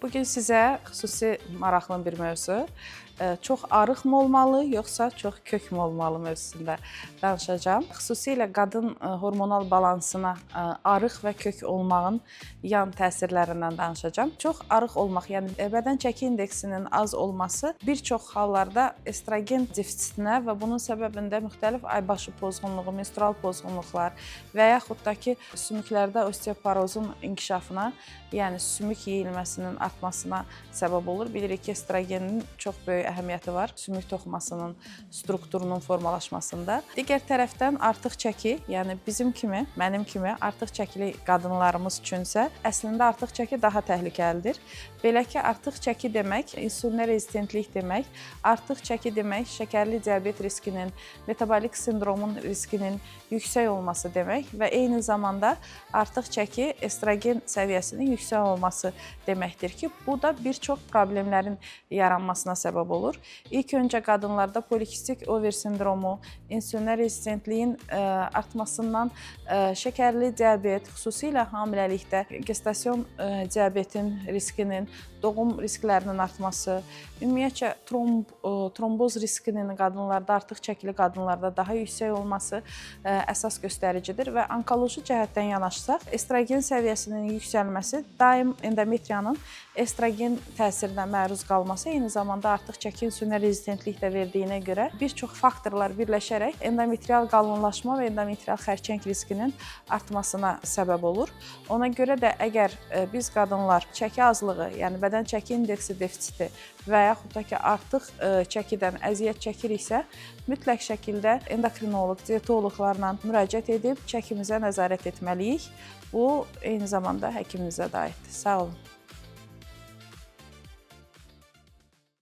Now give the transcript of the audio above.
Bugün sizə xüsusi maraqlı bir mövzu, çox arıq mı olmalı, yoxsa çox kök mü olmalı mövzusunda danışacağam. Xüsusilə qadın hormonal balansına arıq və kök olmağın yan təsirlərindən danışacağam. Çox arıq olmaq, yəni bədən çəki indeksinin az olması bir çox hallarda estrogen defisitinə və bunun səbəbində müxtəlif aybaşı pozğunluğu, menstrual pozğunluqlar və yaxud da ki, sümüklərdə osteoporozun inkişafına, yəni sümük yeyilməsinin artmasına səbəb olur. Bilirik ki, estrogenin çox böyük əhəmiyyəti var sümük toxumasının strukturunun formalaşmasında. Digər tərəfdən artıq çəki, yəni bizim kimi, mənim kimi artıq çəkili qadınlarımız üçünsə, əslində artıq çəki daha təhlükəlidir. Belə ki, artıq çəki demək, insulinə rezistentlik demək, artıq çəki demək, şəkərli diabet riskinin, metabolik sindromun riskinin yüksək olması demək və eyni zamanda artıq çəki estrogen səviyyəsinin yüksək olması deməkdir ki, bu da bir çox problemlərin yaranmasına səbəb olur. İlk öncə qadınlarda polikistik over sindromu, insulinə rezistentliyin artmasından şəkərli diabet, xüsusilə hamiləlikdə gestasyon diabetin riskinin, doğum risklərinin artması, ümumiyyətcə tromboz riskinin qadınlarda, artıq çəkili qadınlarda daha yüksək olması əsas göstəricidir və onkoloji cəhətdən yanaşsaq, estrogen səviyyəsinin yüksəlməsi daim endometriyanın estrogen təsirinə məruz qalması, eyni zamanda artıq çəki insulinə rezistentlik də verdiyinə görə bir çox faktorlar birləşərək endometrial qalınlaşma və endometrial xərçəng riskinin artmasına səbəb olur. Ona görə də əgər biz qadınlar çəki azlığı, yəni bədən çəki indeksi defisiti və yaxud da ki, artıq çəkidən əziyyət çəkiriksə, mütləq şəkildə endokrinoloq, dietoloqlarla müraciət edib çəkimizə nəzarət etməliyik. Bu, eyni zamanda həkimimizə də aiddir. Sağ olun.